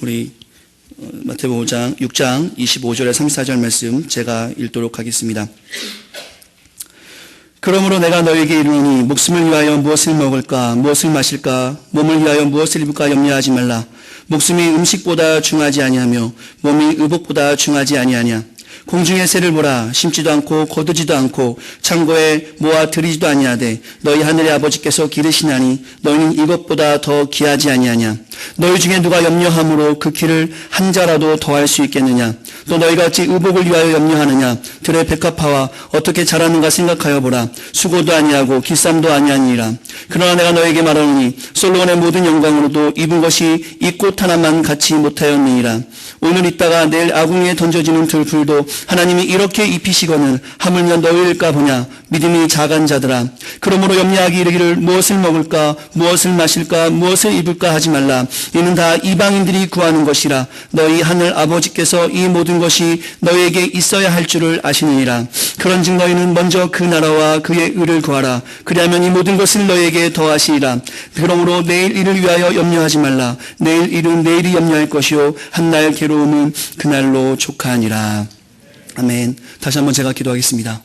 우리 마태복음 6장 25절에 34절 말씀 제가 읽도록 하겠습니다. 그러므로 내가 너에게 이르노니 목숨을 위하여 무엇을 먹을까 무엇을 마실까 몸을 위하여 무엇을 입을까 염려하지 말라. 목숨이 음식보다 중하지 아니하며 몸이 의복보다 중하지 아니하냐. 공중의 새를 보라. 심지도 않고 거두지도 않고 창고에 모아 들이지도 아니하되 너희 하늘의 아버지께서 기르시나니 너희는 이것보다 더 귀하지 아니하냐. 너희 중에 누가 염려함으로 그 키를 한 자라도 더할 수 있겠느냐. 또 너희가 어찌 의복을 위하여 염려하느냐. 들의 백합화와 어떻게 자라는가 생각하여 보라. 수고도 아니하고 기쌈도 아니하니라. 그러나 내가 너에게 말하노니 솔로몬의 모든 영광으로도 입은 것이 이 꽃 하나만 같이 못하였느니라. 오늘 있다가 내일 아궁이에 던져지는 들풀도 하나님이 이렇게 입히시거늘 하물며 너희일까 보냐. 믿음이 작은 자들아. 그러므로 염려하기 이르기를 무엇을 먹을까 무엇을 마실까 무엇을 입을까 하지 말라. 이는 다 이방인들이 구하는 것이라. 너희 하늘 아버지께서 이 모든 것이 너희에게 있어야 할 줄을 아시느니라. 그런즉 너희는 먼저 그 나라와 그의 의를 구하라. 그리하면 이 모든 것을 너희에게 더하시리라. 그러므로 내일 일을 위하여 염려하지 말라. 내일 일은 내일이 염려할 것이요 한날 괴로움은 그날로 족하니라. 아멘. 다시 한번 제가 기도하겠습니다.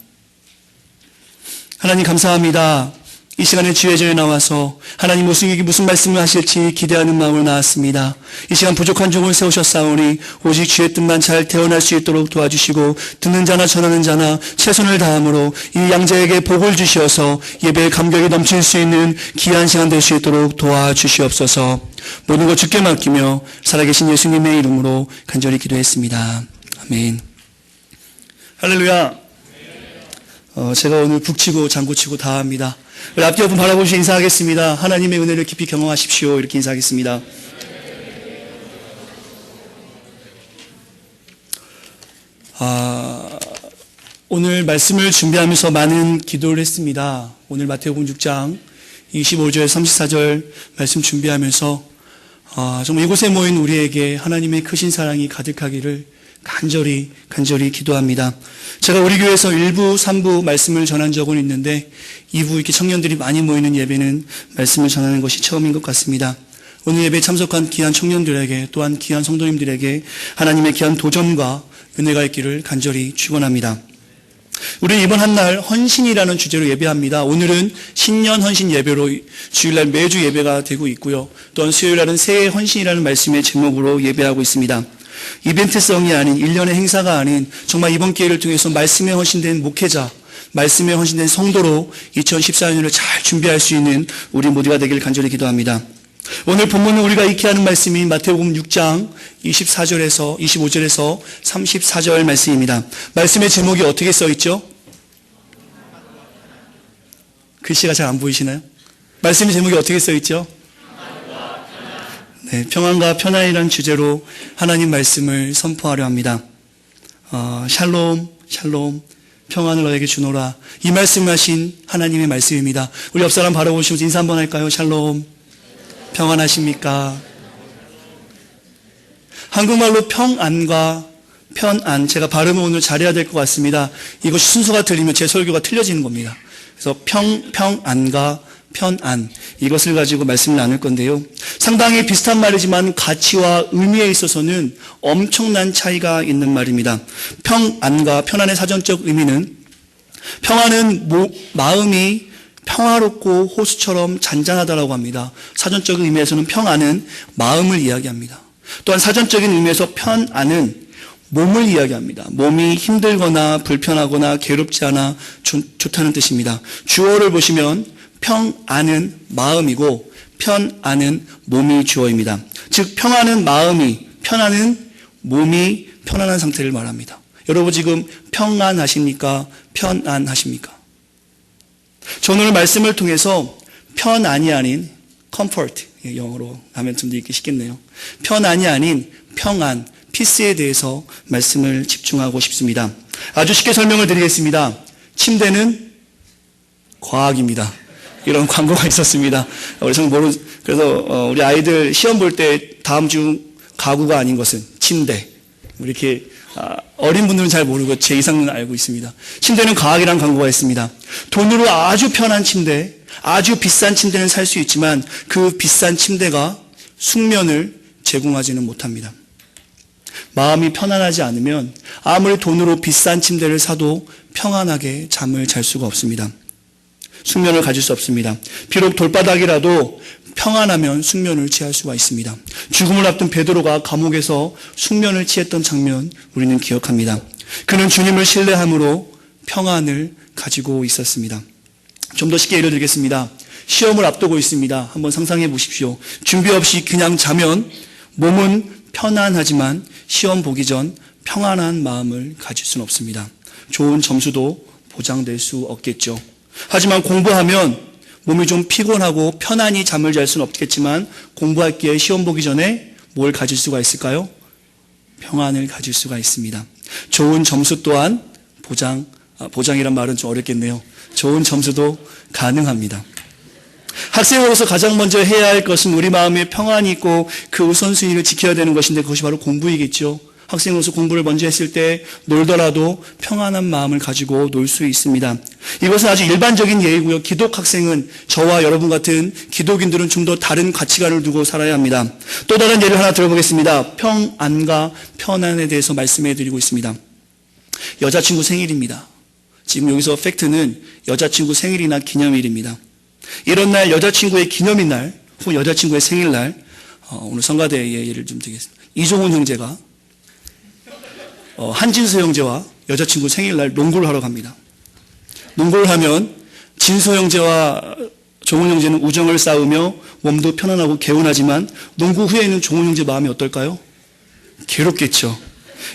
하나님 감사합니다. 이 시간에 주의 전에 나와서 하나님 우리에게 무슨 말씀을 하실지 기대하는 마음으로 나왔습니다. 이 시간 부족한 종을 세우셨사오니 오직 주의 뜻만 잘 태어날 수 있도록 도와주시고 듣는 자나 전하는 자나 최선을 다함으로 이 양자에게 복을 주시어서 예배의 감격이 넘칠 수 있는 귀한 시간 될 수 있도록 도와주시옵소서. 모든 것 주께 맡기며 살아계신 예수님의 이름으로 간절히 기도했습니다. 아멘. 할렐루야. 제가 오늘 북치고 장구치고 다 합니다. 우리 앞뒤 분 바라보시고 인사하겠습니다. 하나님의 은혜를 깊이 경험하십시오. 이렇게 인사하겠습니다. 오늘 말씀을 준비하면서 많은 기도를 했습니다. 오늘 마태복음 6장 25절 34절 말씀 준비하면서 정말 이곳에 모인 우리에게 하나님의 크신 사랑이 가득하기를 간절히 기도합니다. 제가 우리 교회에서 1부, 3부 말씀을 전한 적은 있는데 2부 이렇게 청년들이 많이 모이는 예배는 말씀을 전하는 것이 처음인 것 같습니다. 오늘 예배에 참석한 귀한 청년들에게 또한 귀한 성도님들에게 하나님의 귀한 도전과 은혜가 있기를 간절히 축원합니다. 우리는 이번 한 날 헌신이라는 주제로 예배합니다. 오늘은 신년 헌신 예배로 주일날 매주 예배가 되고 있고요. 또한 수요일날은 새해 헌신이라는 말씀의 제목으로 예배하고 있습니다. 이벤트성이 아닌 일련의 행사가 아닌 정말 이번 기회를 통해서 말씀에 헌신된 목회자, 말씀에 헌신된 성도로 2014년을 잘 준비할 수 있는 우리 모두가 되길 간절히 기도합니다. 오늘 본문은 우리가 익히 하는 말씀인 마태복음 6장 25절에서 34절 말씀입니다. 말씀의 제목이 어떻게 써있죠? 글씨가 잘 안 보이시나요? 말씀의 제목이 어떻게 써있죠? 네, 평안과 편안이라는 주제로 하나님 말씀을 선포하려 합니다. 샬롬, 평안을 너에게 주노라. 이 말씀을 하신 하나님의 말씀입니다. 우리 옆 사람 바라보시면서 인사 한번 할까요? 샬롬, 평안하십니까? 한국말로 평안과 편안, 제가 발음을 오늘 잘해야 될 것 같습니다. 이것이 순서가 틀리면 제 설교가 틀려지는 겁니다. 그래서 평안과 편안, 이것을 가지고 말씀을 나눌 건데요. 상당히 비슷한 말이지만 가치와 의미에 있어서는 엄청난 차이가 있는 말입니다. 평안과 편안의 사전적 의미는, 평안은 마음이 평화롭고 호수처럼 잔잔하다라고 합니다. 사전적 의미에서는 평안은 마음을 이야기합니다. 또한 사전적인 의미에서 편안은 몸을 이야기합니다. 몸이 힘들거나 불편하거나 괴롭지 않아 좋다는 뜻입니다. 주어를 보시면 평안은 마음이고 편안은 몸이 주어입니다. 즉 평안은 마음이, 편안은 몸이 편안한 상태를 말합니다. 여러분 지금 평안하십니까? 편안하십니까? 저는 오늘 말씀을 통해서 편안이 아닌 comfort, 영어로 하면 좀 더 읽기 쉽겠네요. 편안이 아닌 평안, 피스에 대해서 말씀을 집중하고 싶습니다. 아주 쉽게 설명을 드리겠습니다. 침대는 과학입니다. 이런 광고가 있었습니다. 그래서 우리 아이들 시험 볼 때 다음 주 가구가 아닌 것은 침대. 이렇게 어린 분들은 잘 모르고 제 이상은 알고 있습니다. 침대는 과학이라는 광고가 있습니다. 돈으로 아주 편한 침대, 아주 비싼 침대는 살 수 있지만 그 비싼 침대가 숙면을 제공하지는 못합니다. 마음이 편안하지 않으면 아무리 돈으로 비싼 침대를 사도 평안하게 잠을 잘 수가 없습니다. 숙면을 가질 수 없습니다. 비록 돌바닥이라도 평안하면 숙면을 취할 수가 있습니다. 죽음을 앞둔 베드로가 감옥에서 숙면을 취했던 장면 우리는 기억합니다. 그는 주님을 신뢰함으로 평안을 가지고 있었습니다. 좀 더 쉽게 예를 들겠습니다. 시험을 앞두고 있습니다. 한번 상상해 보십시오. 준비 없이 그냥 자면 몸은 편안하지만 시험 보기 전 평안한 마음을 가질 수는 없습니다. 좋은 점수도 보장될 수 없겠죠. 하지만 공부하면 몸이 좀 피곤하고 편안히 잠을 잘 수는 없겠지만 공부할기에 시험 보기 전에 뭘 가질 수가 있을까요? 평안을 가질 수가 있습니다. 좋은 점수 또한 보장이란 말은 좀 어렵겠네요. 좋은 점수도 가능합니다. 학생으로서 가장 먼저 해야 할 것은 우리 마음에 평안이 있고 그 우선순위를 지켜야 되는 것인데 그것이 바로 공부이겠죠. 학생으로서 공부를 먼저 했을 때 놀더라도 평안한 마음을 가지고 놀 수 있습니다. 이것은 아주 일반적인 예이고요. 기독 학생은 저와 여러분 같은 기독인들은 좀 더 다른 가치관을 두고 살아야 합니다. 또 다른 예를 하나 들어보겠습니다. 평안과 편안에 대해서 말씀해 드리고 있습니다. 여자친구 생일입니다. 지금 여기서 팩트는 여자친구 생일이나 기념일입니다. 이런 날 여자친구의 기념일 날 혹은 여자친구의 생일날 오늘 성가대의 예를 좀 드리겠습니다. 이종훈 형제가 한진수 형제와 여자친구 생일날 농구를 하러 갑니다. 농구를 하면 진수 형제와 종훈 형제는 우정을 쌓으며 몸도 편안하고 개운하지만 농구 후에는 종훈 형제 마음이 어떨까요? 괴롭겠죠.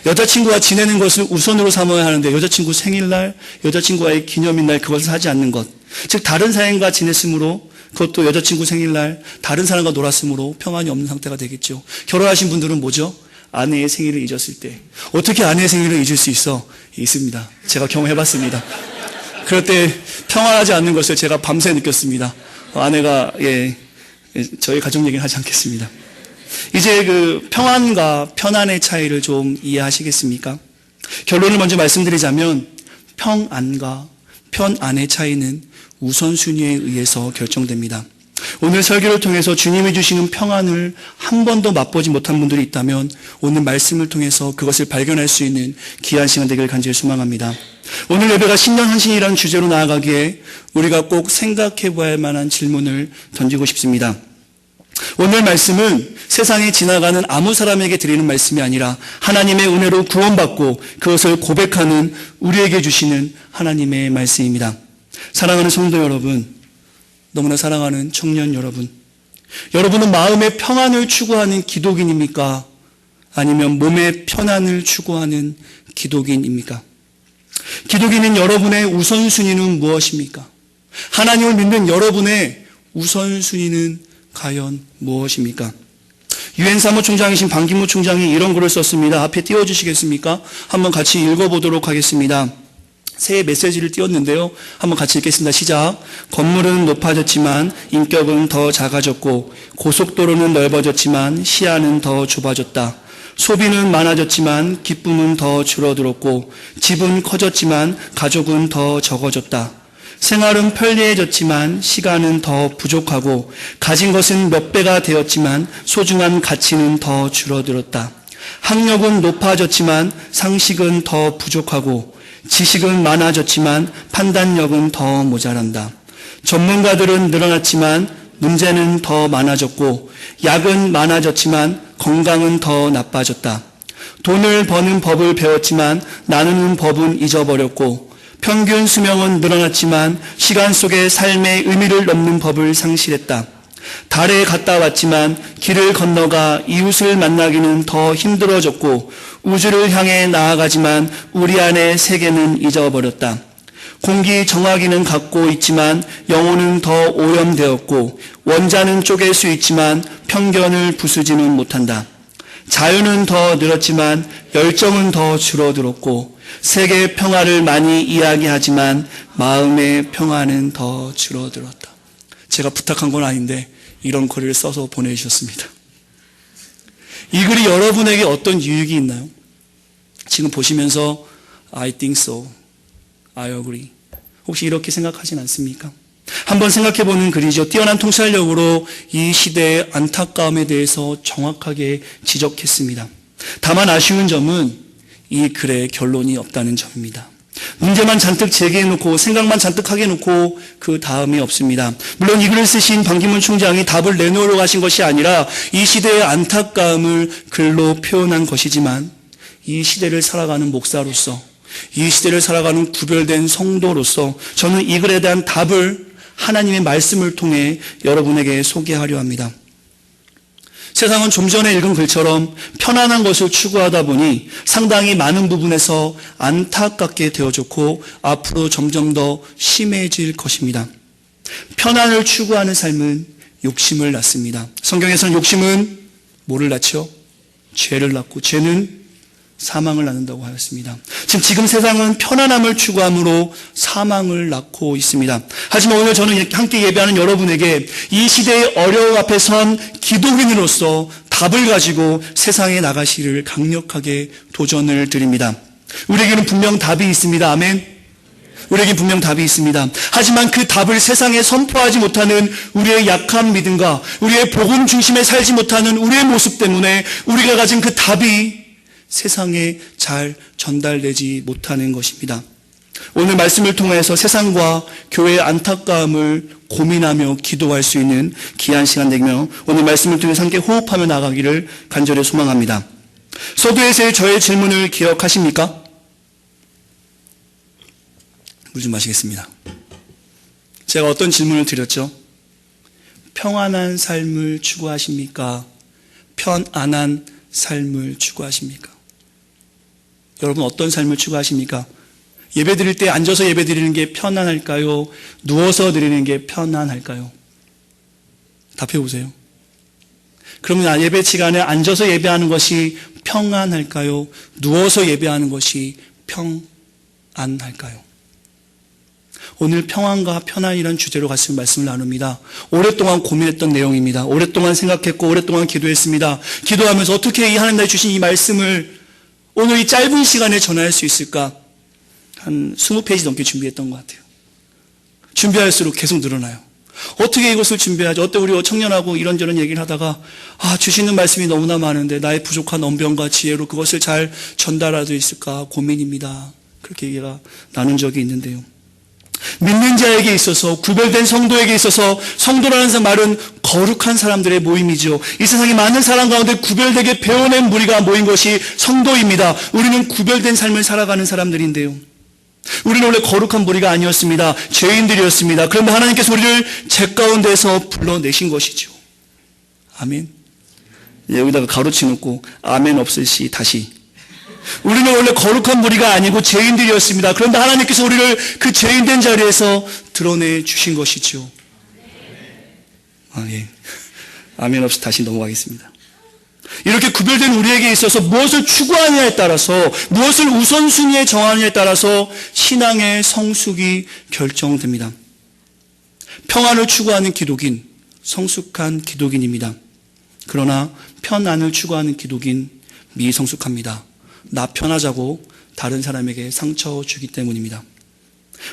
여자친구와 지내는 것을 우선으로 삼아야 하는데 여자친구 생일날, 여자친구와의 기념일날 그것을 하지 않는 것. 즉 다른 사람과 지냈으므로 그것도 여자친구 생일날 다른 사람과 놀았으므로 평안이 없는 상태가 되겠죠. 결혼하신 분들은 뭐죠? 아내의 생일을 잊었을 때 어떻게 아내의 생일을 잊을 수 있어? 있습니다. 제가 경험해봤습니다. 그럴 때 평안하지 않는 것을 제가 밤새 느꼈습니다. 아내가 저희 가족 얘기는 하지 않겠습니다. 이제 그 평안과 편안의 차이를 좀 이해하시겠습니까? 결론을 먼저 말씀드리자면 평안과 편안의 차이는 우선순위에 의해서 결정됩니다. 오늘 설교를 통해서 주님이 주시는 평안을 한 번도 맛보지 못한 분들이 있다면 오늘 말씀을 통해서 그것을 발견할 수 있는 귀한 시간 되기를 간절히 소망합니다. 오늘 예배가 신년한신이라는 주제로 나아가기에 우리가 꼭 생각해 봐야 할 만한 질문을 던지고 싶습니다. 오늘 말씀은 세상에 지나가는 아무 사람에게 드리는 말씀이 아니라 하나님의 은혜로 구원받고 그것을 고백하는 우리에게 주시는 하나님의 말씀입니다. 사랑하는 성도 여러분, 너무나 사랑하는 청년 여러분, 여러분은 마음의 평안을 추구하는 기독인입니까? 아니면 몸의 편안을 추구하는 기독인입니까? 기독인인 여러분의 우선순위는 무엇입니까? 하나님을 믿는 여러분의 우선순위는 과연 무엇입니까? 유엔 사무총장이신 반기문 총장이 이런 글을 썼습니다. 앞에 띄워주시겠습니까? 한번 같이 읽어보도록 하겠습니다. 새해 메시지를 띄웠는데요. 한번 같이 읽겠습니다. 시작. 건물은 높아졌지만 인격은 더 작아졌고 고속도로는 넓어졌지만 시야는 더 좁아졌다. 소비는 많아졌지만 기쁨은 더 줄어들었고 집은 커졌지만 가족은 더 적어졌다. 생활은 편리해졌지만 시간은 더 부족하고 가진 것은 몇 배가 되었지만 소중한 가치는 더 줄어들었다. 학력은 높아졌지만 상식은 더 부족하고 지식은 많아졌지만 판단력은 더 모자란다. 전문가들은 늘어났지만 문제는 더 많아졌고 약은 많아졌지만 건강은 더 나빠졌다. 돈을 버는 법을 배웠지만 나누는 법은 잊어버렸고 평균 수명은 늘어났지만 시간 속에 삶의 의미를 넘는 법을 상실했다. 달에 갔다 왔지만 길을 건너가 이웃을 만나기는 더 힘들어졌고 우주를 향해 나아가지만 우리 안의 세계는 잊어버렸다. 공기 정화기는 갖고 있지만 영혼은 더 오염되었고 원자는 쪼갤 수 있지만 편견을 부수지는 못한다. 자유는 더 늘었지만 열정은 더 줄어들었고 세계 평화를 많이 이야기하지만 마음의 평화는 더 줄어들었다. 제가 부탁한 건 아닌데 이런 글을 써서 보내주셨습니다. 이 글이 여러분에게 어떤 유익이 있나요? 지금 보시면서 I think so, I agree. 혹시 이렇게 생각하진 않습니까? 한번 생각해보는 글이죠. 뛰어난 통찰력으로 이 시대의 안타까움에 대해서 정확하게 지적했습니다. 다만 아쉬운 점은 이 글의 결론이 없다는 점입니다. 문제만 잔뜩 제기해놓고 생각만 잔뜩 하게 해놓고 그 다음이 없습니다. 물론 이 글을 쓰신 반기문 총장이 답을 내놓으러 가신 것이 아니라 이 시대의 안타까움을 글로 표현한 것이지만 이 시대를 살아가는 목사로서, 이 시대를 살아가는 구별된 성도로서 저는 이 글에 대한 답을 하나님의 말씀을 통해 여러분에게 소개하려 합니다. 세상은 좀 전에 읽은 글처럼 편안한 것을 추구하다 보니 상당히 많은 부분에서 안타깝게 되어졌고 앞으로 점점 더 심해질 것입니다. 편안을 추구하는 삶은 욕심을 낳습니다. 성경에서는 욕심은 뭐를 낳죠? 죄를 낳고 죄는 사망을 낳는다고 하였습니다. 지금 세상은 편안함을 추구함으로 사망을 낳고 있습니다. 하지만 오늘 저는 함께 예배하는 여러분에게 이 시대의 어려움 앞에 선 기독인으로서 답을 가지고 세상에 나가시기를 강력하게 도전을 드립니다. 우리에게는 분명 답이 있습니다. 아멘. 우리에게 분명 답이 있습니다. 하지만 그 답을 세상에 선포하지 못하는 우리의 약한 믿음과 우리의 복음 중심에 살지 못하는 우리의 모습 때문에 우리가 가진 그 답이 세상에 잘 전달되지 못하는 것입니다. 오늘 말씀을 통해서 세상과 교회의 안타까움을 고민하며 기도할 수 있는 귀한 시간 되며 오늘 말씀을 통해서 함께 호흡하며 나가기를 간절히 소망합니다. 서두에서의 저의 질문을 기억하십니까? 물 좀 마시겠습니다. 제가 어떤 질문을 드렸죠? 평안한 삶을 추구하십니까? 편안한 삶을 추구하십니까? 여러분 어떤 삶을 추구하십니까? 예배 드릴 때 앉아서 예배 드리는 게 편안할까요? 누워서 드리는 게 편안할까요? 답해 보세요. 그러면 예배 시간에 앉아서 예배하는 것이 평안할까요? 누워서 예배하는 것이 평안할까요? 오늘 평안과 편안이라는 주제로 같이 말씀을 나눕니다. 오랫동안 고민했던 내용입니다. 오랫동안 생각했고 오랫동안 기도했습니다. 기도하면서 어떻게 이 하나님 나라에 주신 이 말씀을 오늘 이 짧은 시간에 전할 수 있을까? 한 20페이지 넘게 준비했던 것 같아요. 준비할수록 계속 늘어나요. 어떻게 이것을 준비하죠? 어때 우리 청년하고 이런저런 얘기를 하다가 주시는 말씀이 너무나 많은데 나의 부족한 언변과 지혜로 그것을 잘 전달할 수 있을까 고민입니다. 그렇게 얘기가 나눈 적이 있는데요. 믿는 자에게 있어서 구별된 성도에게 있어서 성도라는 말은 거룩한 사람들의 모임이죠. 이 세상에 많은 사람 가운데 구별되게 배워낸 무리가 모인 것이 성도입니다. 우리는 구별된 삶을 살아가는 사람들인데요. 우리는 원래 거룩한 무리가 아니었습니다. 죄인들이었습니다. 그런데 하나님께서 우리를 죄 가운데서 불러내신 것이죠. 아멘. 여기다가 가로치 놓고 아멘 없을 시 다시. 우리는 원래 거룩한 무리가 아니고 죄인들이었습니다. 그런데 하나님께서 우리를 그 죄인된 자리에서 드러내 주신 것이죠. 예. 아멘 없이 다시 넘어가겠습니다. 이렇게 구별된 우리에게 있어서 무엇을 추구하느냐에 따라서 무엇을 우선순위에 정하느냐에 따라서 신앙의 성숙이 결정됩니다. 평안을 추구하는 기독인, 성숙한 기독인입니다. 그러나 편안을 추구하는 기독인, 미성숙합니다. 나 편하자고 다른 사람에게 상처 주기 때문입니다.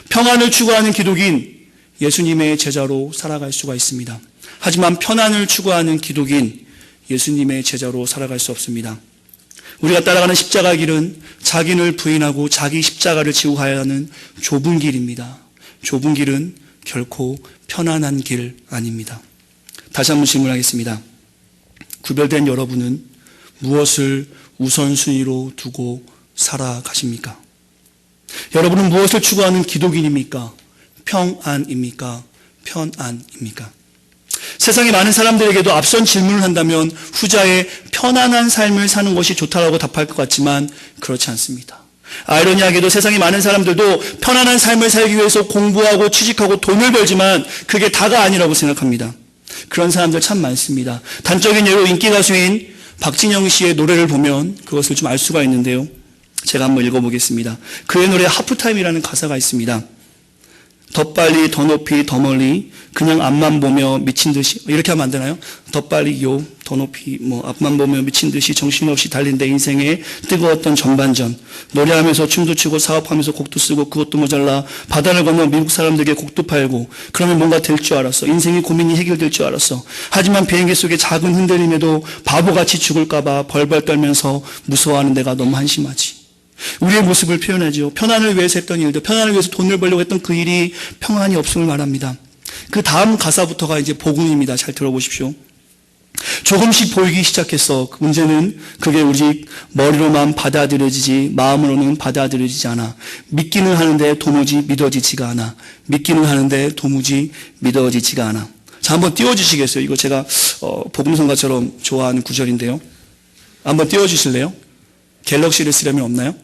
평안을 추구하는 기독인, 예수님의 제자로 살아갈 수가 있습니다. 하지만 편안을 추구하는 기독인, 예수님의 제자로 살아갈 수 없습니다. 우리가 따라가는 십자가 길은 자기를 부인하고 자기 십자가를 지고 가야 하는 좁은 길입니다. 좁은 길은 결코 편안한 길 아닙니다. 다시 한번 질문하겠습니다. 구별된 여러분은 무엇을 우선순위로 두고 살아가십니까? 여러분은 무엇을 추구하는 기독인입니까? 평안입니까? 편안입니까? 세상의 많은 사람들에게도 앞선 질문을 한다면 후자의 편안한 삶을 사는 것이 좋다라고 답할 것 같지만 그렇지 않습니다. 아이러니하게도 세상의 많은 사람들도 편안한 삶을 살기 위해서 공부하고 취직하고 돈을 벌지만 그게 다가 아니라고 생각합니다. 그런 사람들 참 많습니다. 단적인 예로 인기 가수인 박진영 씨의 노래를 보면 그것을 좀 알 수가 있는데요. 제가 한번 읽어보겠습니다. 그의 노래 하프타임이라는 가사가 있습니다. 더 빨리, 더 높이, 더 멀리, 그냥 앞만 보며 미친 듯이, 이렇게 하면 안 되나요? 더 빨리요, 더 높이, 앞만 보며 미친 듯이 정신없이 달린 내 인생의 뜨거웠던 전반전. 노래하면서 춤도 추고 사업하면서 곡도 쓰고 그것도 모자라 바다를 건너 미국 사람들에게 곡도 팔고 그러면 뭔가 될 줄 알았어. 인생의 고민이 해결될 줄 알았어. 하지만 비행기 속에 작은 흔들림에도 바보같이 죽을까봐 벌벌 떨면서 무서워하는 내가 너무 한심하지. 우리의 모습을 표현하죠. 편안을 위해서 했던 일들, 편안을 위해서 돈을 벌려고 했던 그 일이 평안이 없음을 말합니다. 그 다음 가사부터가 이제 복음입니다. 잘 들어보십시오. 조금씩 보이기 시작했어. 문제는 그게 우리 머리로만 받아들여지지 마음으로는 받아들여지지 않아. 믿기는 하는데 도무지 믿어지지가 않아. 믿기는 하는데 도무지 믿어지지가 않아. 자, 한번 띄워주시겠어요? 이거 제가 복음성가처럼 좋아하는 구절인데요. 한번 띄워주실래요? 갤럭시를 쓰려면 없나요?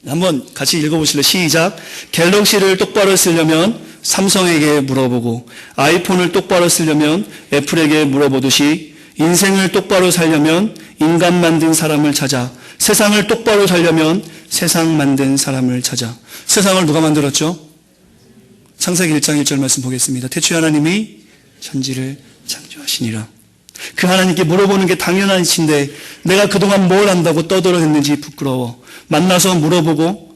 한번 같이 읽어보실래요? 시작. 갤럭시를 똑바로 쓰려면 삼성에게 물어보고, 아이폰을 똑바로 쓰려면 애플에게 물어보듯이, 인생을 똑바로 살려면 인간 만든 사람을 찾아, 세상을 똑바로 살려면 세상 만든 사람을 찾아. 세상을 누가 만들었죠? 창세기 1장 1절 말씀 보겠습니다. 태초에 하나님이 천지를 창조하시니라. 그 하나님께 물어보는 게 당연한 이치인데 내가 그동안 뭘 안다고 떠들어댔는지 부끄러워. 만나서 물어보고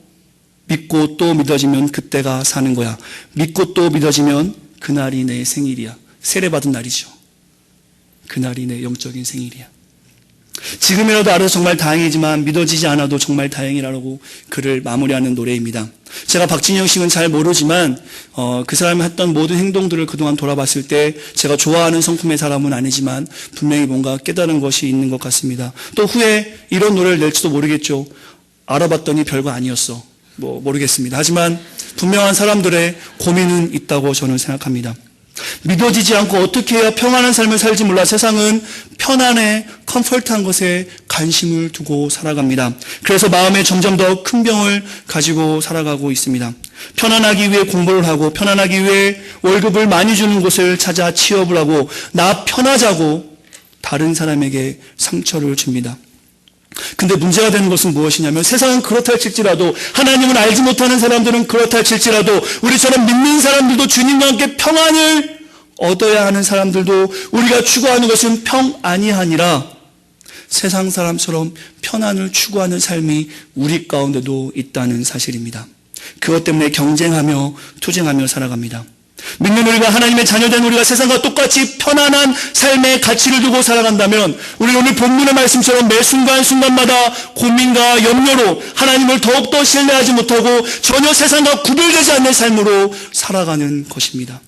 믿고 또 믿어지면 그때가 사는 거야. 믿고 또 믿어지면 그날이 내 생일이야. 세례받은 날이죠. 그날이 내 영적인 생일이야. 지금이라도 알아서 정말 다행이지만 믿어지지 않아도 정말 다행이라고 글을 마무리하는 노래입니다. 제가 박진영 씨는 잘 모르지만 그 사람이 했던 모든 행동들을 그동안 돌아봤을 때 제가 좋아하는 성품의 사람은 아니지만 분명히 뭔가 깨달은 것이 있는 것 같습니다. 또 후에 이런 노래를 낼지도 모르겠죠. 알아봤더니 별거 아니었어. 모르겠습니다. 하지만 분명한 사람들의 고민은 있다고 저는 생각합니다. 믿어지지 않고 어떻게 해야 평안한 삶을 살지 몰라 세상은 편안해, 컴포트한 것에 관심을 두고 살아갑니다. 그래서 마음에 점점 더 큰 병을 가지고 살아가고 있습니다. 편안하기 위해 공부를 하고 편안하기 위해 월급을 많이 주는 곳을 찾아 취업을 하고 나 편하자고 다른 사람에게 상처를 줍니다. 근데 문제가 되는 것은 무엇이냐면 세상은 그렇다 할지라도 하나님을 알지 못하는 사람들은 그렇다 할지라도 우리처럼 믿는 사람들도 주님과 함께 평안을 얻어야 하는 사람들도 우리가 추구하는 것은 평안이 아니라 세상 사람처럼 편안을 추구하는 삶이 우리 가운데도 있다는 사실입니다. 그것 때문에 경쟁하며 투쟁하며 살아갑니다. 믿는 우리가 하나님의 자녀된 우리가 세상과 똑같이 편안한 삶의 가치를 두고 살아간다면 우리 오늘 본문의 말씀처럼 매 순간순간마다 고민과 염려로 하나님을 더욱더 신뢰하지 못하고 전혀 세상과 구별되지 않는 삶으로 살아가는 것입니다.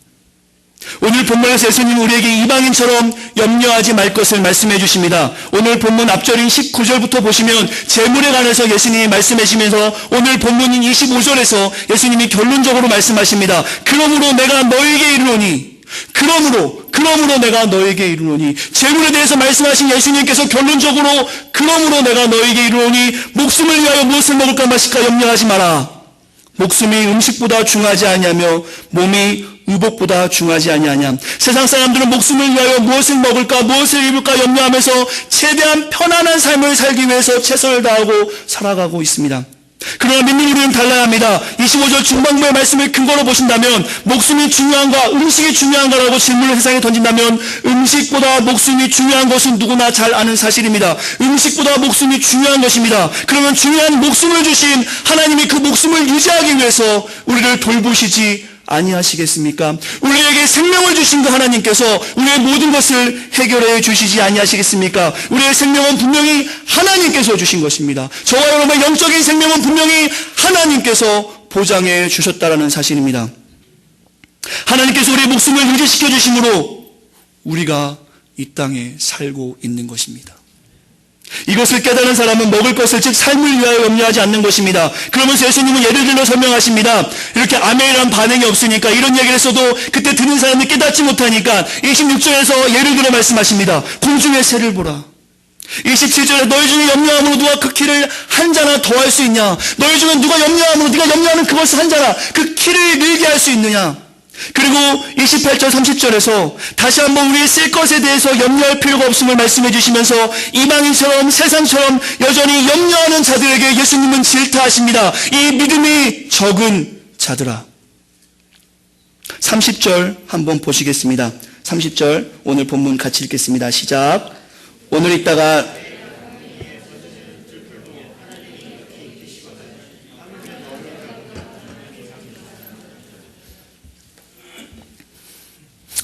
오늘 본문에서 예수님은 우리에게 이방인처럼 염려하지 말 것을 말씀해 주십니다. 오늘 본문 앞절인 19절부터 보시면 재물에 관해서 예수님이 말씀해 주시면서 오늘 본문인 25절에서 예수님이 결론적으로 말씀하십니다. 그러므로 내가 너에게 이르노니 그러므로 내가 너에게 이르노니 재물에 대해서 말씀하신 예수님께서 결론적으로 그러므로 내가 너에게 이르노니 목숨을 위하여 무엇을 먹을까 마실까 염려하지 마라. 목숨이 음식보다 중하지 아니하며 몸이 의복보다 중하지 아니하냐. 세상 사람들은 목숨을 위하여 무엇을 먹을까 무엇을 입을까 염려하면서 최대한 편안한 삶을 살기 위해서 최선을 다하고 살아가고 있습니다. 그러나 믿는 우리는 달라야 합니다. 25절 중반부의 말씀을 근거로 보신다면 목숨이 중요한가 음식이 중요한가라고 질문을 세상에 던진다면 음식보다 목숨이 중요한 것은 누구나 잘 아는 사실입니다. 음식보다 목숨이 중요한 것입니다. 그러면 중요한 목숨을 주신 하나님이 그 목숨을 유지하기 위해서 우리를 돌보시지 아니하시겠습니까? 우리에게 생명을 주신 그 하나님께서 우리의 모든 것을 해결해 주시지 아니하시겠습니까? 우리의 생명은 분명히 하나님께서 주신 것입니다. 저와 여러분의 영적인 생명은 분명히 하나님께서 보장해 주셨다라는 사실입니다. 하나님께서 우리의 목숨을 유지시켜 주심으로 우리가 이 땅에 살고 있는 것입니다. 이것을 깨달은 사람은 먹을 것을 즉 삶을 위하여 염려하지 않는 것입니다. 그러면서 예수님은 예를 들어 설명하십니다. 이렇게 아멘이란 반응이 없으니까 이런 얘기를 했어도 그때 듣는 사람이 깨닫지 못하니까 26절에서 예를 들어 말씀하십니다. 공중의 새를 보라. 27절에 너희 중에 염려함으로 누가 그 키를 한 자나 더할 수 있냐. 너희 중에 누가 염려함으로 네가 염려하는 그것을 한 자나 그 키를 늘게 할 수 있느냐. 그리고 28절 30절에서 다시 한번 우리의 쓸 것에 대해서 염려할 필요가 없음을 말씀해 주시면서 이방인처럼 세상처럼 여전히 염려하는 자들에게 예수님은 질타하십니다. 이 믿음이 적은 자들아. 30절 한번 보시겠습니다. 30절 오늘 본문 같이 읽겠습니다. 시작. 오늘 읽다가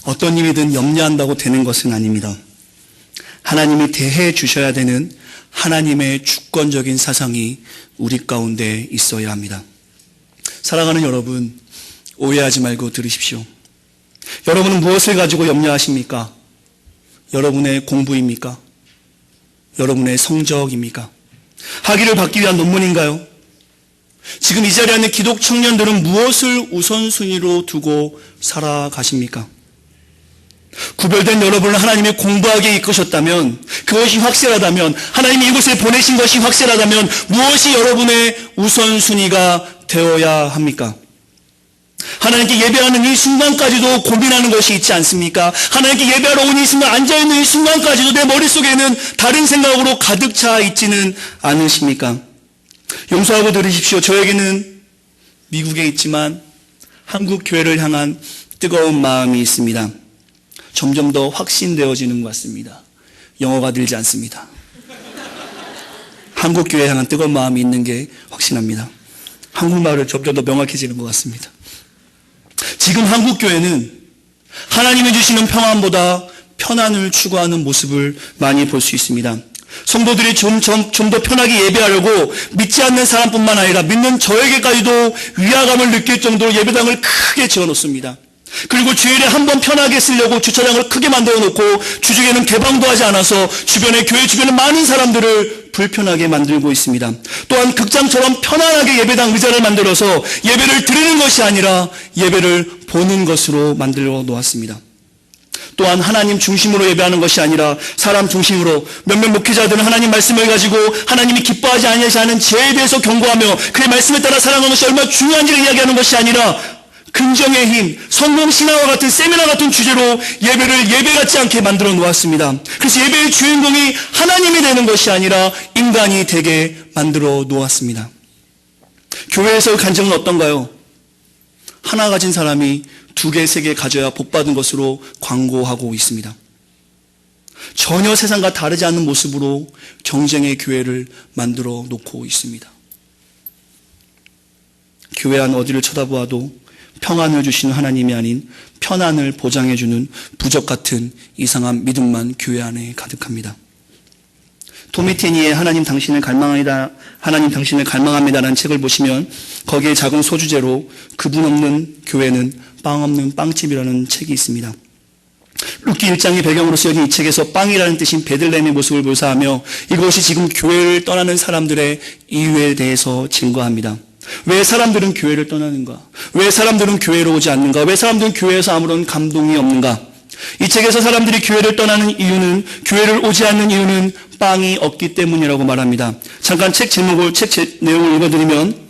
어떤 일이든 염려한다고 되는 것은 아닙니다. 하나님이 대해 주셔야 되는 하나님의 주권적인 사상이 우리 가운데 있어야 합니다. 사랑하는 여러분, 오해하지 말고 들으십시오. 여러분은 무엇을 가지고 염려하십니까? 여러분의 공부입니까? 여러분의 성적입니까? 학위를 받기 위한 논문인가요? 지금 이 자리에 있는 기독 청년들은 무엇을 우선순위로 두고 살아가십니까? 구별된 여러분을 하나님이 공부하게 이끄셨다면, 그것이 확실하다면, 하나님이 이곳에 보내신 것이 확실하다면 무엇이 여러분의 우선순위가 되어야 합니까? 하나님께 예배하는 이 순간까지도 고민하는 것이 있지 않습니까? 하나님께 예배하러 온 이 순간, 앉아있는 이 순간까지도 내 머릿속에는 다른 생각으로 가득 차 있지는 않으십니까? 용서하고 들으십시오. 저에게는 미국에 있지만 한국 교회를 향한 뜨거운 마음이 있습니다. 점점 더 확신되어지는 것 같습니다. 영어가 늘지 않습니다. 한국 교회에 향한 뜨거운 마음이 있는 게 확신합니다. 한국말을 점점 더 명확해지는 것 같습니다. 지금 한국 교회는 하나님이 주시는 평안보다 편안을 추구하는 모습을 많이 볼 수 있습니다. 성도들이 좀 더 편하게 예배하려고 믿지 않는 사람뿐만 아니라 믿는 저에게까지도 위화감을 느낄 정도로 예배당을 크게 지어놓습니다. 그리고 주일에 한번 편하게 쓰려고 주차장을 크게 만들어 놓고 주중에는 개방도 하지 않아서 교회 주변에 많은 사람들을 불편하게 만들고 있습니다. 또한 극장처럼 편안하게 예배당 의자를 만들어서 예배를 드리는 것이 아니라 예배를 보는 것으로 만들어 놓았습니다. 또한 하나님 중심으로 예배하는 것이 아니라 사람 중심으로, 몇몇 목회자들은 하나님 말씀을 가지고 하나님이 기뻐하지 않는 죄에 대해서 경고하며 그의 말씀에 따라 살아가는 것이 얼마나 중요한지를 이야기하는 것이 아니라 긍정의 힘, 성공 신화와 같은 세미나 같은 주제로 예배를 예배 같지 않게 만들어 놓았습니다. 그래서 예배의 주인공이 하나님이 되는 것이 아니라 인간이 되게 만들어 놓았습니다. 교회에서의 간증은 어떤가요? 하나 가진 사람이 2개, 3개 가져야 복받은 것으로 광고하고 있습니다. 전혀 세상과 다르지 않는 모습으로 경쟁의 교회를 만들어 놓고 있습니다. 교회 안 어디를 쳐다보아도 평안을 주시는 하나님이 아닌 편안을 보장해주는 부적 같은 이상한 믿음만 교회 안에 가득합니다. 토미테니의 하나님 당신을 갈망합니다라는 책을 보시면 거기에 작은 소주제로 그분 없는 교회는 빵 없는 빵집이라는 책이 있습니다. 룻기 1장의 배경으로 쓰여진 이 책에서 빵이라는 뜻인 베들레헴의 모습을 묘사하며 이것이 지금 교회를 떠나는 사람들의 이유에 대해서 증거합니다. 왜 사람들은 교회를 떠나는가? 왜 사람들은 교회로 오지 않는가? 왜 사람들은 교회에서 아무런 감동이 없는가? 이 책에서 사람들이 교회를 떠나는 이유는, 교회를 오지 않는 이유는 빵이 없기 때문이라고 말합니다. 잠깐 책 내용을 읽어드리면,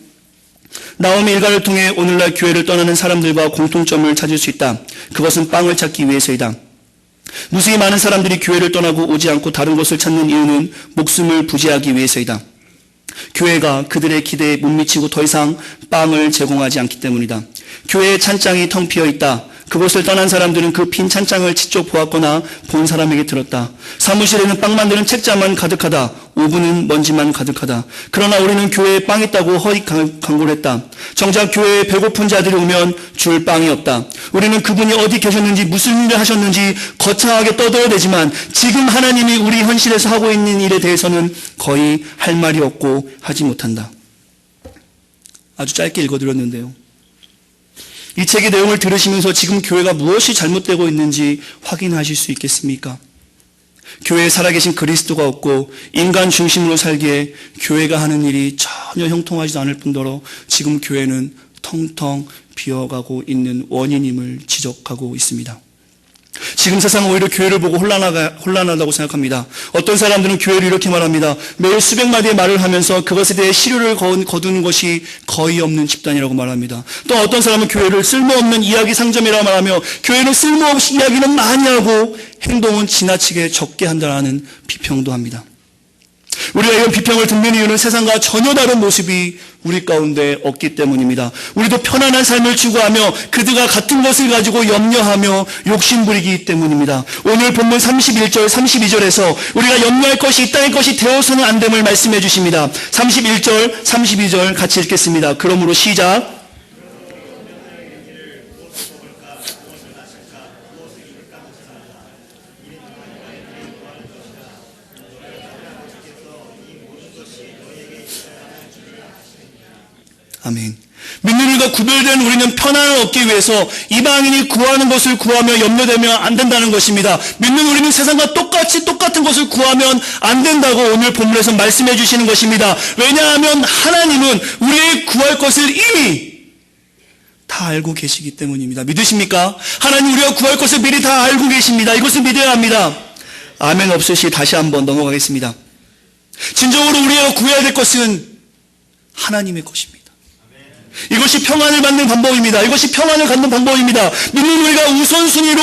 나오미 일가를 통해 오늘날 교회를 떠나는 사람들과 공통점을 찾을 수 있다. 그것은 빵을 찾기 위해서이다. 무수히 많은 사람들이 교회를 떠나고 오지 않고 다른 곳을 찾는 이유는 목숨을 부지하기 위해서이다. 교회가 그들의 기대에 못 미치고 더 이상 빵을 제공하지 않기 때문이다. 교회의 찬장이 텅 비어 있다. 그곳을 떠난 사람들은 그 빈 찬장을 직접 보았거나 본 사람에게 들었다. 사무실에는 빵 만드는 책자만 가득하다. 오븐은 먼지만 가득하다. 그러나 우리는 교회에 빵 있다고 허위 광고를 했다. 정작 교회에 배고픈 자들이 오면 줄 빵이 없다. 우리는 그분이 어디 계셨는지 무슨 일을 하셨는지 거창하게 떠들어대지만 지금 하나님이 우리 현실에서 하고 있는 일에 대해서는 거의 할 말이 없고 하지 못한다. 아주 짧게 읽어드렸는데요. 이 책의 내용을 들으시면서 지금 교회가 무엇이 잘못되고 있는지 확인하실 수 있겠습니까? 교회에 살아계신 그리스도가 없고 인간 중심으로 살기에 교회가 하는 일이 전혀 형통하지도 않을 뿐더러 지금 교회는 텅텅 비어가고 있는 원인임을 지적하고 있습니다. 지금 세상은 오히려 교회를 보고 혼란하다고 생각합니다. 어떤 사람들은 교회를 이렇게 말합니다. 매일 수백 마디의 말을 하면서 그것에 대해 실효를 거두는 것이 거의 없는 집단이라고 말합니다. 또 어떤 사람은 교회를 쓸모없는 이야기 상점이라고 말하며 교회는 쓸모없이 이야기는 많이 하고 행동은 지나치게 적게 한다는 비평도 합니다. 우리가 이런 비평을 듣는 이유는 세상과 전혀 다른 모습이 우리 가운데 없기 때문입니다. 우리도 편안한 삶을 추구하며 그들과 같은 것을 가지고 염려하며 욕심부리기 때문입니다. 오늘 본문 31절, 32절에서 우리가 염려할 것이 이 땅의 것이 되어서는 안 됨을 말씀해 주십니다. 31절, 32절 같이 읽겠습니다. 그러므로 시작. 아멘. 믿는 이가 구별된 우리는 편안을 얻기 위해서 이방인이 구하는 것을 구하며 염려되면 안 된다는 것입니다. 믿는 우리는 세상과 똑같은 것을 구하면 안 된다고 오늘 본문에서 말씀해 주시는 것입니다. 왜냐하면 하나님은 우리의 구할 것을 이미 다 알고 계시기 때문입니다. 믿으십니까? 하나님 우리가 구할 것을 미리 다 알고 계십니다. 이것을 믿어야 합니다. 아멘 없으시 다시 한번 넘어가겠습니다. 진정으로 우리가 구해야 될 것은 하나님의 것입니다. 이것이 평안을 받는 방법입니다. 이것이 평안을 갖는 방법입니다. 믿는 우리가 우선순위로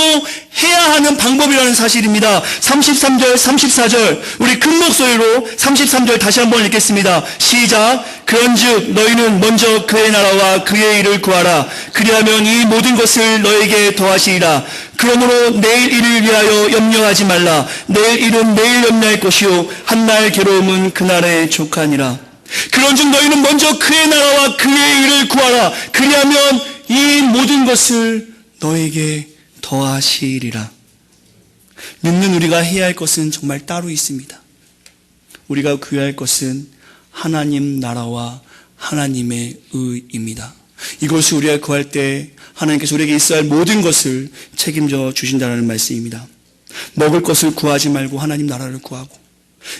해야 하는 방법이라는 사실입니다. 33절, 34절 우리 큰 목소리로 33절 다시 한번 읽겠습니다. 시작. 그런즉 너희는 먼저 그의 나라와 그의 일을 구하라. 그리하면 이 모든 것을 너에게 더하시리라. 그러므로 내일 일을 위하여 염려하지 말라. 내일 일은 내일 염려할 것이요 한날 괴로움은 그날에 족하니라. 그런즉 너희는 먼저 그의 나라와 그의 일을 구하라. 그리하면 이 모든 것을 너에게 더하시리라. 믿는 우리가 해야 할 것은 정말 따로 있습니다. 우리가 구해야 할 것은 하나님 나라와 하나님의 의입니다. 이것을 우리가 구할 때 하나님께서 우리에게 있어야 할 모든 것을 책임져 주신다는 말씀입니다. 먹을 것을 구하지 말고 하나님 나라를 구하고,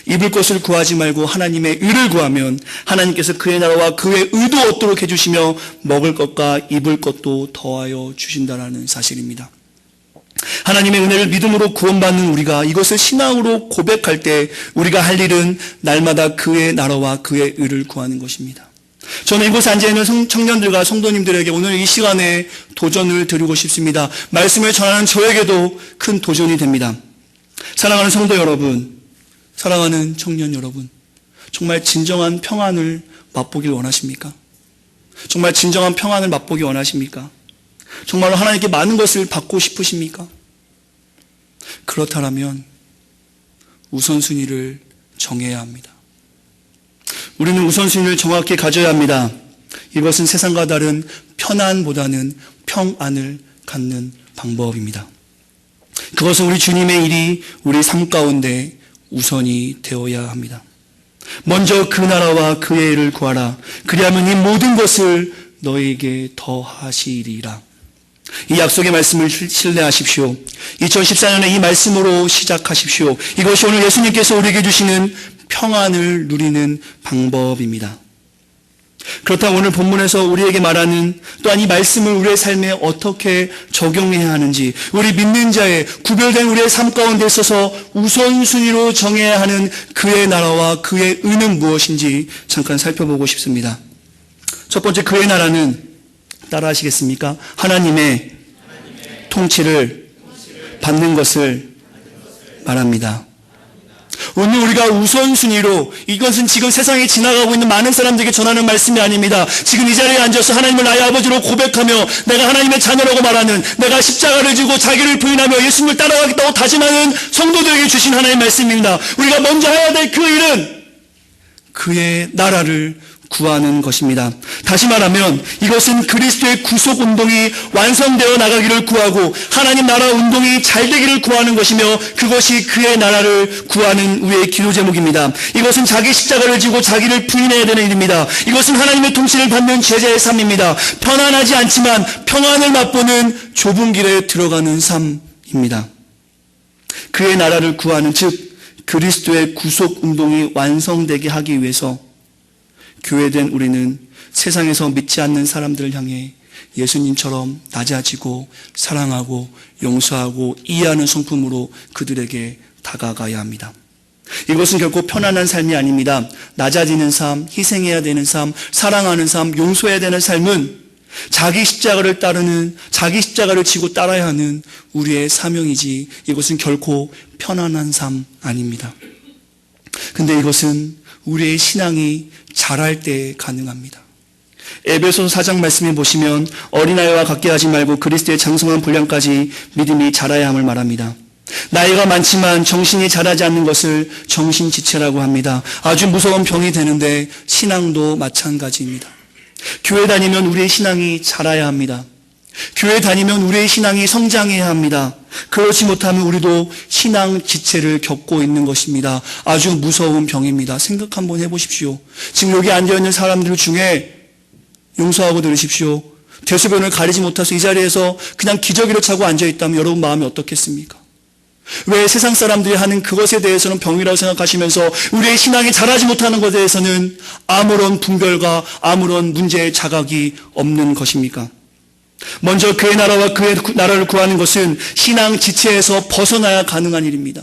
입을 것을 구하지 말고 하나님의 의를 구하면 하나님께서 그의 나라와 그의 의도 얻도록 해주시며 먹을 것과 입을 것도 더하여 주신다는 사실입니다. 하나님의 은혜를 믿음으로 구원받는 우리가 이것을 신앙으로 고백할 때 우리가 할 일은 날마다 그의 나라와 그의 의를 구하는 것입니다. 저는 이곳에 앉아있는 청년들과 성도님들에게 오늘 이 시간에 도전을 드리고 싶습니다. 말씀을 전하는 저에게도 큰 도전이 됩니다. 사랑하는 성도 여러분, 사랑하는 청년 여러분, 정말 진정한 평안을 맛보길 원하십니까? 정말 진정한 평안을 맛보기 원하십니까? 정말로 하나님께 많은 것을 받고 싶으십니까? 그렇다면 우선순위를 정해야 합니다. 우리는 우선순위를 정확히 가져야 합니다. 이것은 세상과 다른 편안보다는 평안을 갖는 방법입니다. 그것은 우리 주님의 일이 우리 삶 가운데 우선이 되어야 합니다. 먼저 그 나라와 그의 일을 구하라. 그리하면 이 모든 것을 너에게 더하시리라. 이 약속의 말씀을 신뢰하십시오. 2014년에 이 말씀으로 시작하십시오. 이것이 오늘 예수님께서 우리에게 주시는 평안을 누리는 방법입니다. 그렇다면 오늘 본문에서 우리에게 말하는 또한 이 말씀을 우리의 삶에 어떻게 적용해야 하는지, 우리 믿는 자의 구별된 우리의 삶 가운데 있어서 우선순위로 정해야 하는 그의 나라와 그의 의는 무엇인지 잠깐 살펴보고 싶습니다. 첫 번째, 그의 나라는 따라 하시겠습니까? 하나님의 통치를 받는 것을 말합니다. 오늘 우리가 우선순위로, 이것은 지금 세상에 지나가고 있는 많은 사람들에게 전하는 말씀이 아닙니다. 지금 이 자리에 앉아서 하나님을 나의 아버지로 고백하며 내가 하나님의 자녀라고 말하는, 내가 십자가를 지고 자기를 부인하며 예수님을 따라가겠다고 다짐하는 성도들에게 주신 하나님의 말씀입니다. 우리가 먼저 해야 될 그 일은 그의 나라를 구하는 것입니다. 다시 말하면 이것은 그리스도의 구속 운동이 완성되어 나가기를 구하고 하나님 나라 운동이 잘 되기를 구하는 것이며, 그것이 그의 나라를 구하는 우리의 기도 제목입니다. 이것은 자기 십자가를 지고 자기를 부인해야 되는 일입니다. 이것은 하나님의 통치를 받는 제자의 삶입니다. 편안하지 않지만 평안을 맛보는 좁은 길에 들어가는 삶입니다. 그의 나라를 구하는, 즉 그리스도의 구속 운동이 완성되게 하기 위해서 교회된 우리는 세상에서 믿지 않는 사람들을 향해 예수님처럼 낮아지고 사랑하고 용서하고 이해하는 성품으로 그들에게 다가가야 합니다. 이것은 결코 편안한 삶이 아닙니다. 낮아지는 삶, 희생해야 되는 삶, 사랑하는 삶, 용서해야 되는 삶은 자기 십자가를 따르는, 자기 십자가를 지고 따라야 하는 우리의 사명이지, 이것은 결코 편안한 삶 아닙니다. 근데 이것은 우리의 신앙이 자랄 때 가능합니다. 에베소서 4장 말씀에 보시면 어린아이와 같게 하지 말고 그리스도의 장성한 분량까지 믿음이 자라야 함을 말합니다. 나이가 많지만 정신이 자라지 않는 것을 정신지체라고 합니다. 아주 무서운 병이 되는데 신앙도 마찬가지입니다. 교회 다니면 우리의 신앙이 자라야 합니다. 교회 다니면 우리의 신앙이 성장해야 합니다. 그렇지 못하면 우리도 신앙 지체를 겪고 있는 것입니다. 아주 무서운 병입니다. 생각 한번 해보십시오. 지금 여기 앉아있는 사람들 중에 용서하고 들으십시오. 대소변을 가리지 못해서 이 자리에서 그냥 기저귀를 차고 앉아있다면 여러분 마음이 어떻겠습니까? 왜 세상 사람들이 하는 그것에 대해서는 병이라고 생각하시면서 우리의 신앙이 자라지 못하는 것에 대해서는 아무런 분별과 아무런 문제의 자각이 없는 것입니까? 먼저 그의 나라와 그의 나라를 구하는 것은 신앙 지체에서 벗어나야 가능한 일입니다.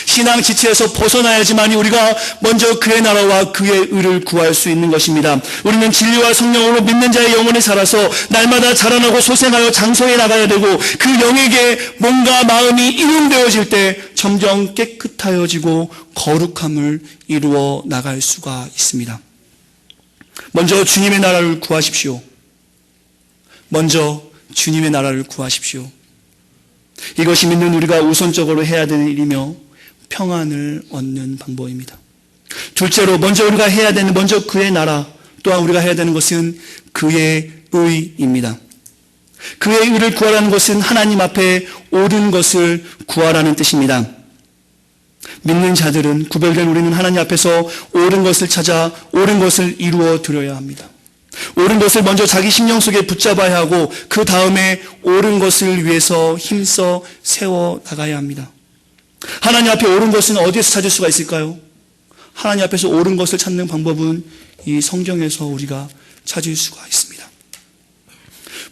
신앙 지체에서 벗어나야지만이 우리가 먼저 그의 나라와 그의 의를 구할 수 있는 것입니다. 우리는 진리와 성령으로 믿는 자의 영혼에 살아서 날마다 자라나고 소생하여 장성해 나가야 되고 그 영에게 몸과 마음이 이용되어질 때 점점 깨끗하여지고 거룩함을 이루어 나갈 수가 있습니다. 먼저 주님의 나라를 구하십시오. 먼저 주님의 나라를 구하십시오. 이것이 믿는 우리가 우선적으로 해야 되는 일이며 평안을 얻는 방법입니다. 둘째로 먼저 우리가 해야 되는 먼저 그의 나라, 또한 우리가 해야 되는 것은 그의 의입니다. 그의 의를 구하라는 것은 하나님 앞에 옳은 것을 구하라는 뜻입니다. 믿는 자들은, 구별된 우리는 하나님 앞에서 옳은 것을 찾아 옳은 것을 이루어 드려야 합니다. 옳은 것을 먼저 자기 심령 속에 붙잡아야 하고 그 다음에 옳은 것을 위해서 힘써 세워 나가야 합니다. 하나님 앞에 옳은 것은 어디에서 찾을 수가 있을까요? 하나님 앞에서 옳은 것을 찾는 방법은 이 성경에서 우리가 찾을 수가 있습니다.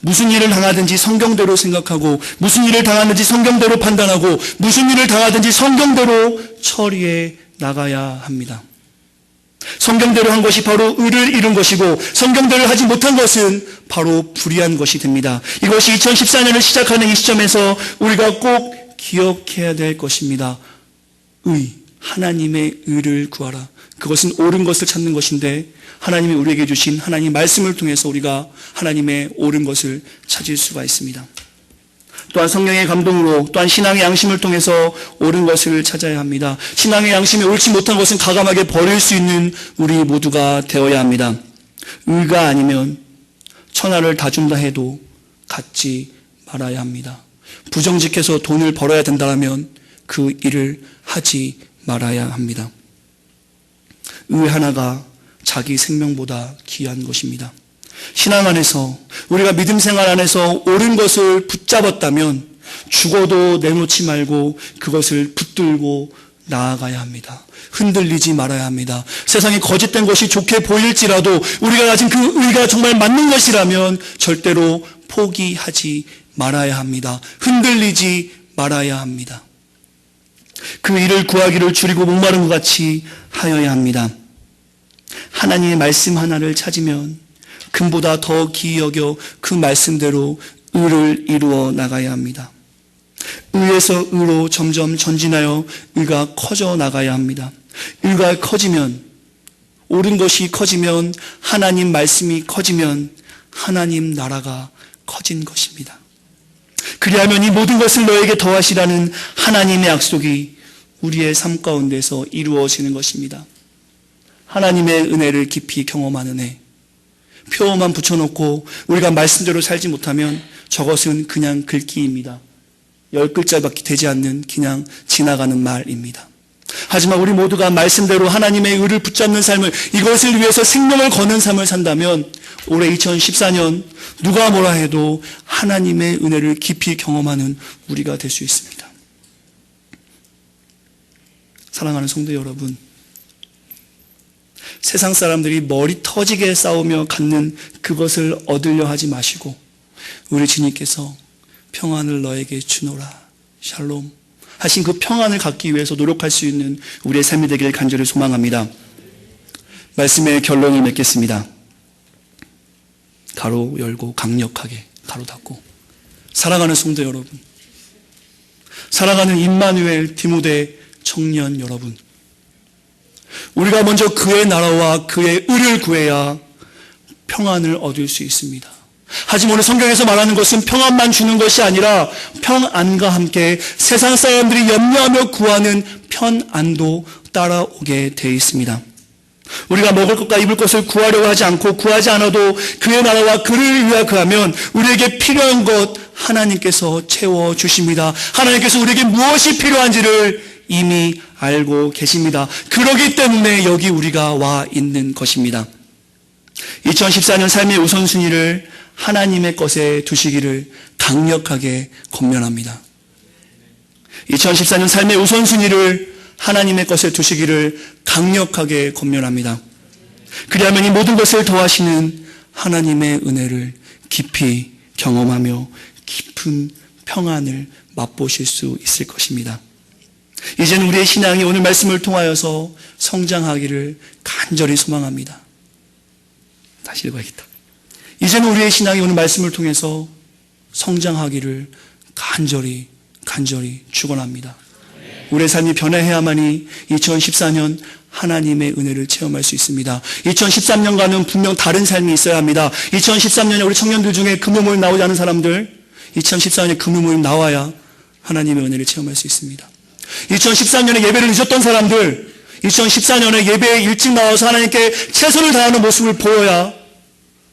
무슨 일을 당하든지 성경대로 생각하고 무슨 일을 당하든지 성경대로 판단하고 무슨 일을 당하든지 성경대로 처리해 나가야 합니다. 성경대로 한 것이 바로 의를 이룬 것이고 성경대로 하지 못한 것은 바로 불의한 것이 됩니다. 이것이 2014년을 시작하는 이 시점에서 우리가 꼭 기억해야 될 것입니다. 하나님의 의를 구하라. 그것은 옳은 것을 찾는 것인데 하나님이 우리에게 주신 하나님 말씀을 통해서 우리가 하나님의 옳은 것을 찾을 수가 있습니다. 또한 성령의 감동으로 또한 신앙의 양심을 통해서 옳은 것을 찾아야 합니다. 신앙의 양심이 옳지 못한 것은 과감하게 버릴 수 있는 우리 모두가 되어야 합니다. 의가 아니면 천하를 다 준다 해도 갖지 말아야 합니다. 부정직해서 돈을 벌어야 된다면 그 일을 하지 말아야 합니다. 의 하나가 자기 생명보다 귀한 것입니다. 신앙 안에서 우리가 믿음 생활 안에서 옳은 것을 붙잡았다면 죽어도 내놓지 말고 그것을 붙들고 나아가야 합니다. 흔들리지 말아야 합니다. 세상에 거짓된 것이 좋게 보일지라도 우리가 가진 그 의가 정말 맞는 것이라면 절대로 포기하지 말아야 합니다. 흔들리지 말아야 합니다. 그 일을 구하기를 줄이고 목마른 것 같이 하여야 합니다. 하나님의 말씀 하나를 찾으면 금보다 더 귀히 여겨 그 말씀대로 의를 이루어 나가야 합니다. 의에서 의로 점점 전진하여 의가 커져 나가야 합니다. 의가 커지면, 옳은 것이 커지면, 하나님 말씀이 커지면 하나님 나라가 커진 것입니다. 그리하면 이 모든 것을 너에게 더하시라는 하나님의 약속이 우리의 삶 가운데서 이루어지는 것입니다. 하나님의 은혜를 깊이 경험하는 애. 표어만 붙여놓고 우리가 말씀대로 살지 못하면 저것은 그냥 글귀입니다. 10글자밖에 되지 않는 그냥 지나가는 말입니다. 하지만 우리 모두가 말씀대로 하나님의 의를 붙잡는 삶을, 이것을 위해서 생명을 거는 삶을 산다면 올해 2014년 누가 뭐라 해도 하나님의 은혜를 깊이 경험하는 우리가 될 수 있습니다. 사랑하는 성도 여러분, 세상 사람들이 머리 터지게 싸우며 갖는 그것을 얻으려 하지 마시고 우리 주님께서 평안을 너에게 주노라 샬롬 하신 그 평안을 갖기 위해서 노력할 수 있는 우리의 삶이 되기를 간절히 소망합니다. 말씀의 결론을 맺겠습니다. 가로 열고 강력하게 가로 닫고. 사랑하는 성도 여러분, 사랑하는 임마누엘 디모데 청년 여러분, 우리가 먼저 그의 나라와 그의 의를 구해야 평안을 얻을 수 있습니다. 하지만 오늘 성경에서 말하는 것은 평안만 주는 것이 아니라 평안과 함께 세상 사람들이 염려하며 구하는 편안도 따라오게 되어 있습니다. 우리가 먹을 것과 입을 것을 구하려고 하지 않고 구하지 않아도 그의 나라와 그를 위하여 구하면 우리에게 필요한 것 하나님께서 채워주십니다. 하나님께서 우리에게 무엇이 필요한지를 이미 알고 계십니다. 그렇기 때문에 여기 우리가 와 있는 것입니다. 2014년 삶의 우선순위를 하나님의 것에 두시기를 강력하게 권면합니다. 2014년 삶의 우선순위를 하나님의 것에 두시기를 강력하게 권면합니다. 그리하면 이 모든 것을 더하시는 하나님의 은혜를 깊이 경험하며 깊은 평안을 맛보실 수 있을 것입니다. 이제는 우리의 신앙이 오늘 말씀을 통하여서 성장하기를 간절히 소망합니다. 다시 읽어야겠다. 이제는 우리의 신앙이 오늘 말씀을 통해서 성장하기를 간절히 축원합니다. 우리의 삶이 변화해야만이 2014년 하나님의 은혜를 체험할 수 있습니다. 2013년과는 분명 다른 삶이 있어야 합니다. 2013년에 우리 청년들 중에 금요 모임 나오지 않은 사람들, 2014년에 금요 모임 나와야 하나님의 은혜를 체험할 수 있습니다. 2013년에 예배를 늦었던 사람들, 2014년에 예배에 일찍 나와서 하나님께 최선을 다하는 모습을 보여야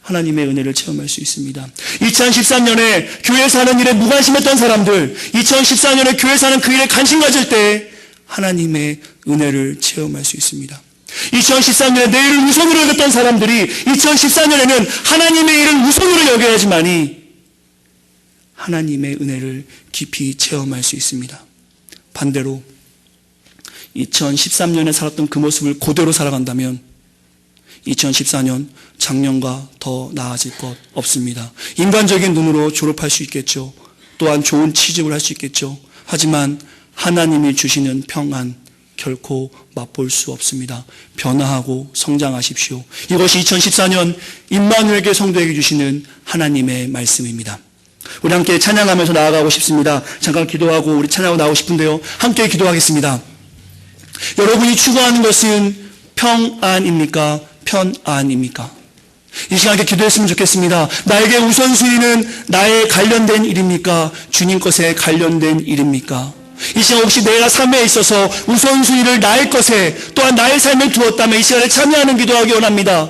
하나님의 은혜를 체험할 수 있습니다. 2013년에 교회 사는 일에 무관심했던 사람들, 2014년에 교회 사는 그 일에 관심 가질 때 하나님의 은혜를 체험할 수 있습니다. 2013년에 내 일을 우선으로 여겼던 사람들이 2014년에는 하나님의 일을 우선으로 여겨야지만이 하나님의 은혜를 깊이 체험할 수 있습니다. 반대로 2013년에 살았던 그 모습을 그대로 살아간다면 2014년 작년과 더 나아질 것 없습니다. 인간적인 눈으로 졸업할 수 있겠죠. 또한 좋은 취직을 할 수 있겠죠. 하지만 하나님이 주시는 평안 결코 맛볼 수 없습니다. 변화하고 성장하십시오. 이것이 2014년 임마누엘교회 성도에게 주시는 하나님의 말씀입니다. 우리 함께 찬양하면서 나아가고 싶습니다. 잠깐 기도하고 우리 찬양하고 나오고 싶은데요. 함께 기도하겠습니다. 여러분이 추구하는 것은 평안입니까? 편안입니까? 이 시간에 기도했으면 좋겠습니다. 나에게 우선순위는 나에 관련된 일입니까? 주님 것에 관련된 일입니까? 이 시간 혹시 내가 삶에 있어서 우선순위를 나의 것에 또한 나의 삶에 두었다면 이 시간에 참여하는 기도하기 원합니다.